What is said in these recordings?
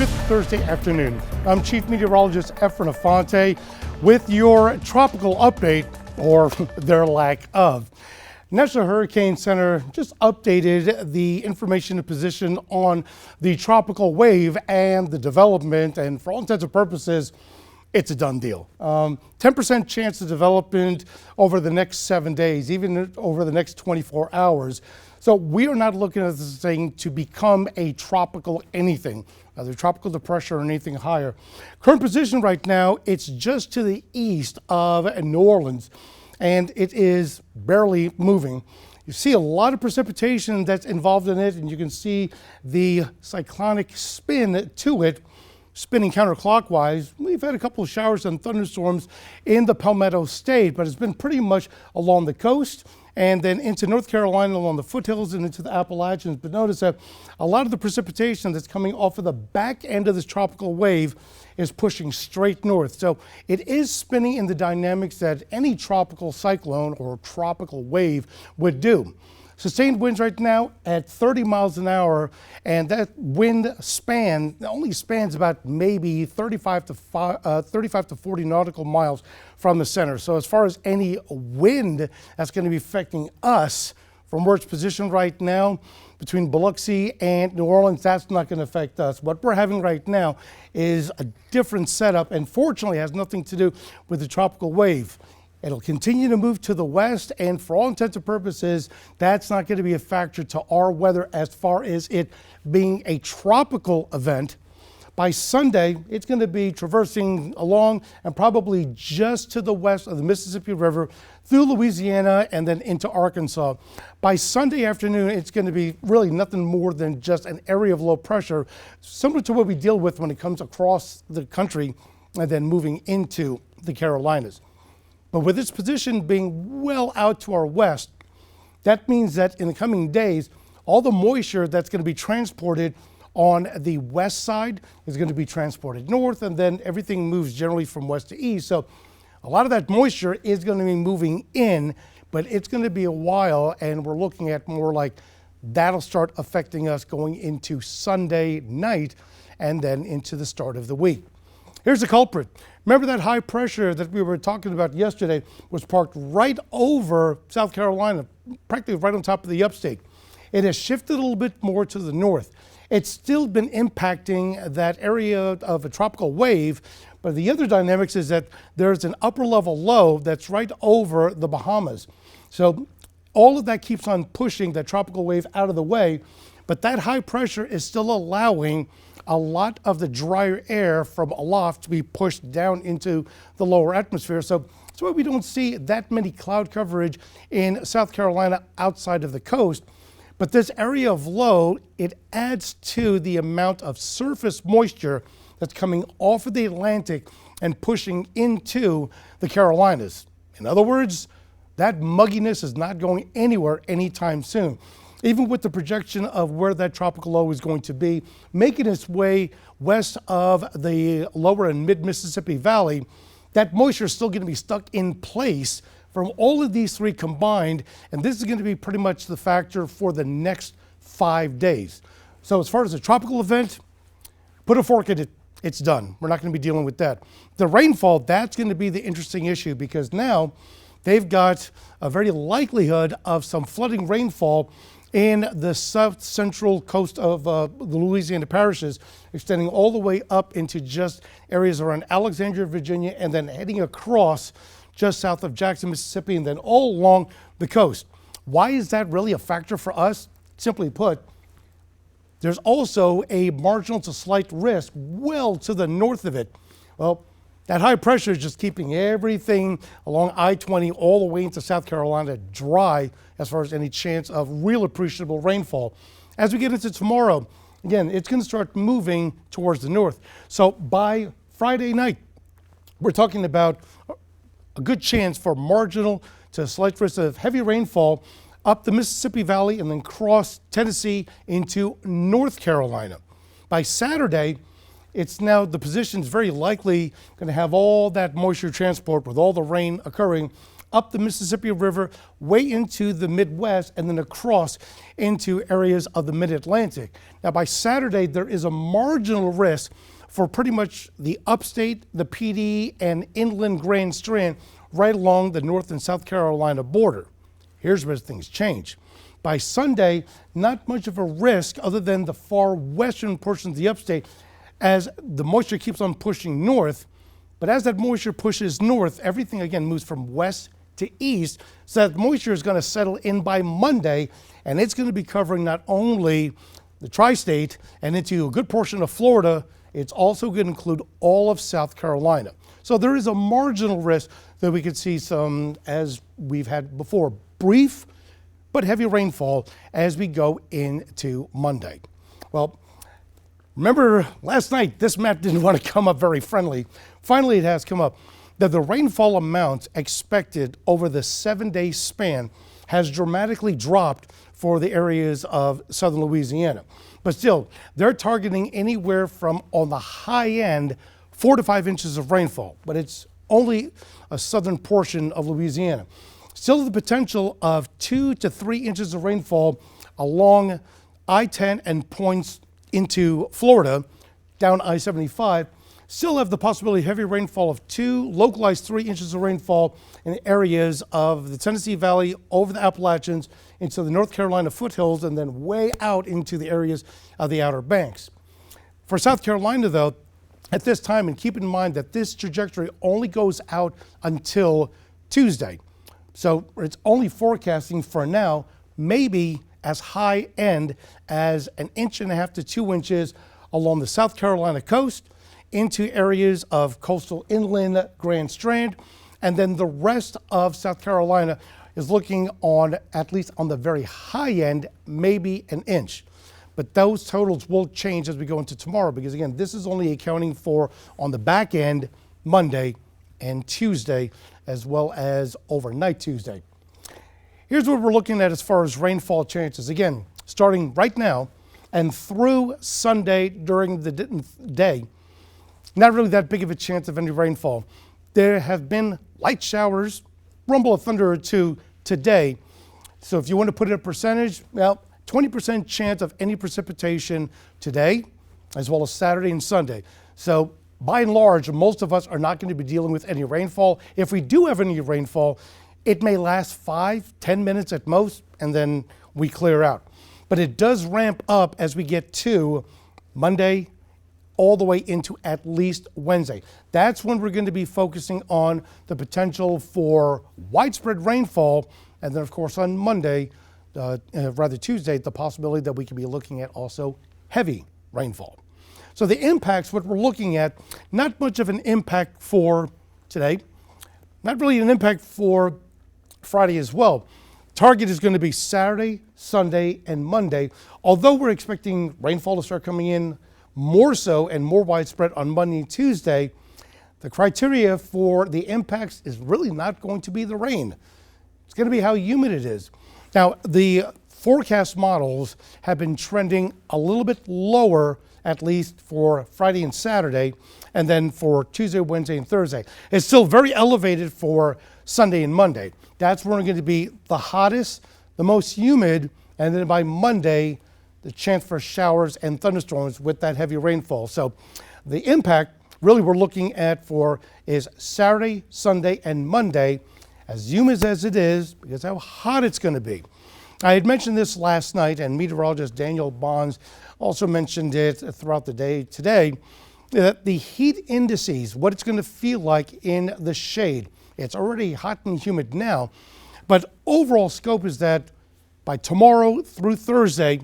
5th Thursday afternoon. I'm Chief Meteorologist Efren Afante with your tropical update, or their lack of. National Hurricane Center just updated the information and position on the tropical wave and the development, and for all intents and purposes, it's a done deal. 10% chance of development over the next 7 days, even over the next 24 hours. So we are not looking at this thing to become a tropical anything, either tropical depression or anything higher. Current position right now, it's just to the east of New Orleans, and it is barely moving. You see a lot of precipitation that's involved in it, and you can see the cyclonic spin to it, spinning counterclockwise. We've had a couple of showers and thunderstorms in the Palmetto State, but it's been pretty much along the coast and then into North Carolina along the foothills and into the Appalachians. But notice that a lot of the precipitation that's coming off of the back end of this tropical wave is pushing straight north. So it is spinning in the dynamics that any tropical cyclone or tropical wave would do. Sustained winds right now at 30 miles an hour, and that wind span only spans about maybe 35 to 40 nautical miles from the center. So as far as any wind that's going to be affecting us from where it's positioned right now between Biloxi and New Orleans, that's not going to affect us. What we're having right now is a different setup, and fortunately has nothing to do with the tropical wave. It'll continue to move to the west, and for all intents and purposes, that's not going to be a factor to our weather as far as it being a tropical event. By Sunday, it's going to be traversing along and probably just to the west of the Mississippi River through Louisiana and then into Arkansas. By Sunday afternoon, it's going to be really nothing more than just an area of low pressure, similar to what we deal with when it comes across the country and then moving into the Carolinas. But with its position being well out to our west, that means that in the coming days, all the moisture that's going to be transported on the west side is going to be transported north, and then everything moves generally from west to east. So a lot of that moisture is going to be moving in, but it's going to be a while, and we're looking at more like that'll start affecting us going into Sunday night and then into the start of the week. Here's the culprit. Remember that high pressure that we were talking about yesterday was parked right over South Carolina, practically right on top of the upstate. It has shifted a little bit more to the north. It's still been impacting that area of a tropical wave, but the other dynamics is that there's an upper level low that's right over the Bahamas. So all of that keeps on pushing that tropical wave out of the way, but that high pressure is still allowing a lot of the drier air from aloft to be pushed down into the lower atmosphere. So that's why we don't see that many cloud coverage in South Carolina outside of the coast. But this area of low, it adds to the amount of surface moisture that's coming off of the Atlantic and pushing into the Carolinas. In other words, that mugginess is not going anywhere anytime soon. Even with the projection of where that tropical low is going to be, making its way west of the lower and mid-Mississippi Valley, that moisture is still going to be stuck in place from all of these three combined, and this is going to be pretty much the factor for the next 5 days. So as far as a tropical event, put a fork in it, it's done. We're not going to be dealing with that. The rainfall, that's going to be the interesting issue, because now they've got a very likelihood of some flooding rainfall in the south central coast of the Louisiana parishes, extending all the way up into just areas around Alexandria, Virginia, and then heading across just south of Jackson, Mississippi, and then all along the coast. Why is that really a factor for us? Simply put, there's also a marginal to slight risk well to the north of it. Well, that high pressure is just keeping everything along I-20 all the way into South Carolina dry as far as any chance of real appreciable rainfall. As we get into tomorrow, again, it's going to start moving towards the north. So by Friday night, we're talking about a good chance for marginal to slight risk of heavy rainfall up the Mississippi Valley and then cross Tennessee into North Carolina. By Saturday, it's now the position is very likely going to have all that moisture transport with all the rain occurring up the Mississippi River, way into the Midwest, and then across into areas of the Mid-Atlantic. Now, by Saturday, there is a marginal risk for pretty much the upstate, the PD, and inland Grand Strand, right along the North and South Carolina border. Here's where things change. By Sunday, not much of a risk other than the far western portion of the upstate as the moisture keeps on pushing north. But as that moisture pushes north, everything again moves from west to east. So that moisture is going to settle in by Monday, and it's going to be covering not only the tri-state and into a good portion of Florida, it's also going to include all of South Carolina. So there is a marginal risk that we could see some, as we've had before, brief but heavy rainfall as we go into Monday. Well, remember last night, this map didn't want to come up very friendly. Finally, it has come up that the rainfall amount expected over the 7-day span has dramatically dropped for the areas of southern Louisiana. But still, they're targeting anywhere from, on the high end, 4 to 5 inches of rainfall, but it's only a southern portion of Louisiana. Still the potential of 2 to 3 inches of rainfall along I-10 and points into Florida, down I-75. Still have the possibility of heavy rainfall of 2, localized 3 inches of rainfall in areas of the Tennessee Valley, over the Appalachians, into the North Carolina foothills, and then way out into the areas of the Outer Banks. For South Carolina, though, at this time, and keep in mind that this trajectory only goes out until Tuesday. So it's only forecasting for now, maybe as high end as 1.5 to 2 inches along the South Carolina coast, into areas of coastal inland Grand Strand, and then the rest of South Carolina is looking on, at least on the very high end, maybe 1 inch. But those totals will change as we go into tomorrow, because again, this is only accounting for on the back end, Monday and Tuesday, as well as overnight Tuesday. Here's what we're looking at as far as rainfall chances. Again, starting right now and through Sunday during the day, not really that big of a chance of any rainfall. There have been light showers, rumble of thunder or two today. So if you want to put it in a percentage, well, 20% chance of any precipitation today, as well as Saturday and Sunday. So by and large, most of us are not going to be dealing with any rainfall. If we do have any rainfall, it may last 5-10 minutes at most, and then we clear out. But it does ramp up as we get to Monday, all the way into at least Wednesday. That's when we're going to be focusing on the potential for widespread rainfall. And then, of course, on Monday, Tuesday, the possibility that we could be looking at also heavy rainfall. So the impacts, what we're looking at, not much of an impact for today, not really an impact for Friday as well. Target is going to be Saturday, Sunday, and Monday, although we're expecting rainfall to start coming in more so and more widespread on Monday and Tuesday. The criteria for the impacts is really not going to be the rain. It's going to be how humid it is. Now, the forecast models have been trending a little bit lower, at least for Friday and Saturday, and then for Tuesday, Wednesday, and Thursday. It's still very elevated for Sunday and Monday. That's when we're going to be the hottest, the most humid, and then by Monday, the chance for showers and thunderstorms with that heavy rainfall. So the impact really we're looking at for is Saturday, Sunday, and Monday, as humid as it is, because how hot it's going to be. I had mentioned this last night, and meteorologist Daniel Bonds also mentioned it throughout the day today, that the heat indices, what it's going to feel like in the shade. It's already hot and humid now, but overall scope is that by tomorrow through Thursday,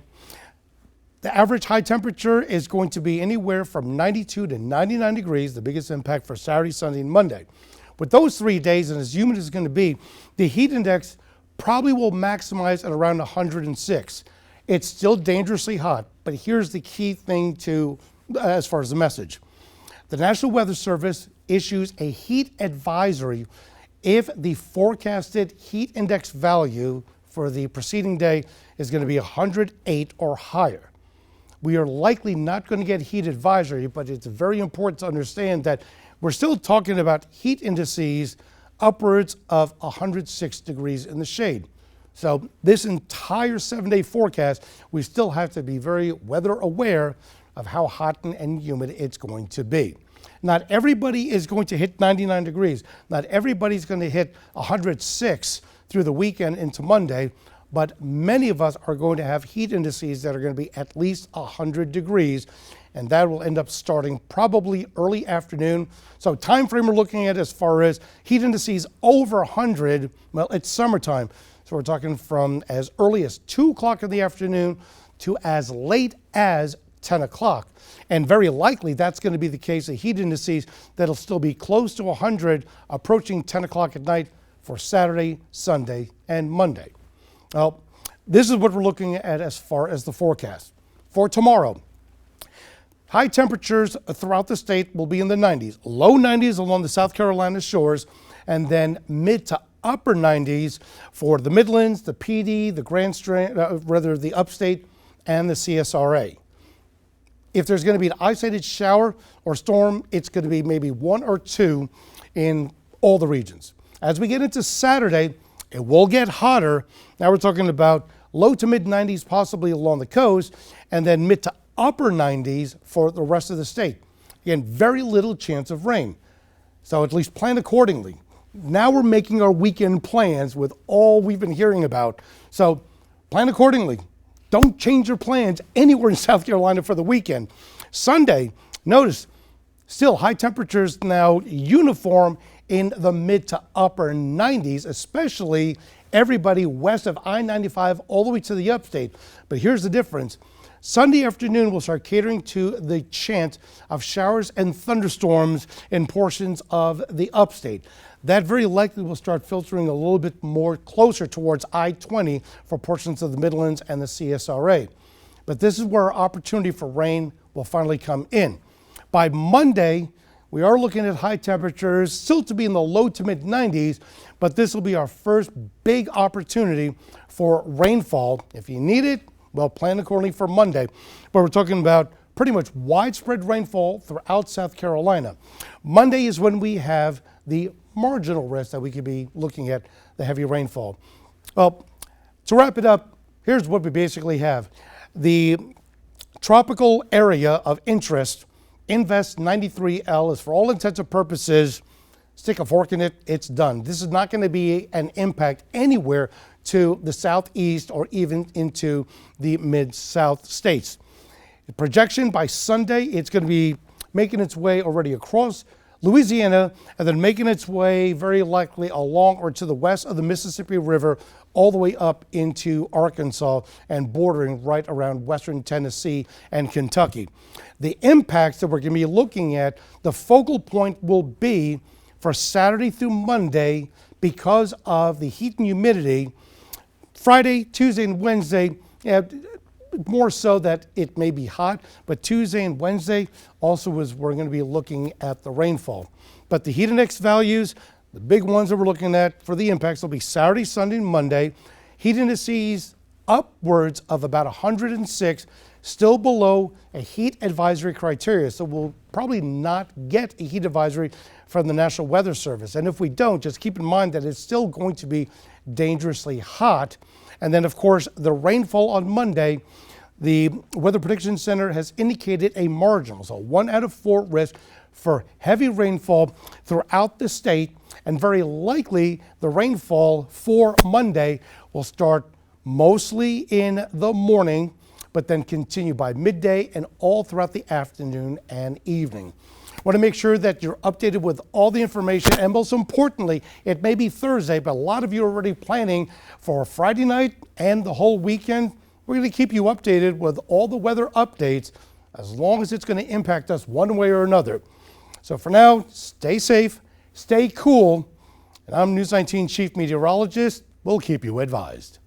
the average high temperature is going to be anywhere from 92 to 99 degrees, the biggest impact for Saturday, Sunday, and Monday. With those 3 days, and as humid as it's going to be, the heat index probably will maximize at around 106. It's still dangerously hot, but here's the key thing to, as far as the message. The National Weather Service issues a heat advisory if the forecasted heat index value for the preceding day is going to be 108 or higher. We are likely not going to get heat advisory, but it's very important to understand that we're still talking about heat indices upwards of 106 degrees in the shade. So this entire 7-day forecast, we still have to be very weather aware of how hot and humid it's going to be. Not everybody is going to hit 99 degrees. Not everybody's going to hit 106 through the weekend into Monday, but many of us are going to have heat indices that are going to be at least 100 degrees, and that will end up starting probably early afternoon. So time frame we're looking at as far as heat indices over 100, well, it's summertime. So we're talking from as early as 2 o'clock in the afternoon to as late as 10 o'clock. And very likely that's going to be the case of heat indices that'll still be close to 100 approaching 10 o'clock at night for Saturday, Sunday, and Monday. Well, this is what we're looking at as far as the forecast. For tomorrow, high temperatures throughout the state will be in the 90s, low 90s along the South Carolina shores, and then mid to upper 90s for the Midlands, the PD, the the upstate, and the CSRA. If there's going to be an isolated shower or storm, it's going to be maybe 1 or 2 in all the regions. As we get into Saturday, it will get hotter. Now we're talking about low to mid 90s possibly along the coast, and then mid to upper 90s for the rest of the state. Again, very little chance of rain. So at least plan accordingly. Now we're making our weekend plans with all we've been hearing about. So plan accordingly. Don't change your plans anywhere in South Carolina for the weekend. Sunday, notice, still high temperatures now uniform in the mid to upper 90s, especially everybody west of I-95 all the way to the upstate. But here's the difference. Sunday afternoon, we'll start catering to the chance of showers and thunderstorms in portions of the upstate. That very likely will start filtering a little bit more closer towards I-20 for portions of the Midlands and the CSRA. But this is where our opportunity for rain will finally come in. By Monday, we are looking at high temperatures, still to be in the low to mid 90s, but this will be our first big opportunity for rainfall. If you need it, well, plan accordingly for Monday. But we're talking about pretty much widespread rainfall throughout South Carolina. Monday is when we have the marginal risk that we could be looking at the heavy rainfall. Well, to wrap it up, here's what we basically have. The tropical area of interest, Invest 93L, is for all intents and purposes, stick a fork in it, it's done. This is not going to be an impact anywhere to the southeast or even into the mid-south states. The projection by Sunday, it's going to be making its way already across Louisiana and then making its way very likely along or to the west of the Mississippi River all the way up into Arkansas and bordering right around western Tennessee and Kentucky. The impacts that we're going to be looking at, the focal point will be for Saturday through Monday because of the heat and humidity. Friday, Tuesday, and Wednesday, more so that it may be hot, but Tuesday and Wednesday also is we're going to be looking at the rainfall. But the heat index values, the big ones that we're looking at for the impacts will be Saturday, Sunday, and Monday. Heat indices upwards of about 106, still below a heat advisory criteria. So we'll probably not get a heat advisory from the National Weather Service. And if we don't, just keep in mind that it's still going to be dangerously hot. And then, of course, the rainfall on Monday, the Weather Prediction Center has indicated a marginal, so 1 out of 4 risk for heavy rainfall throughout the state. And very likely the rainfall for Monday will start mostly in the morning, but then continue by midday and all throughout the afternoon and evening. I want to make sure that you're updated with all the information, and most importantly, it may be Thursday, but a lot of you are already planning for Friday night and the whole weekend. We're going to keep you updated with all the weather updates as long as it's going to impact us one way or another. So for now, stay safe, stay cool, and I'm News 19 Chief Meteorologist. We'll keep you advised.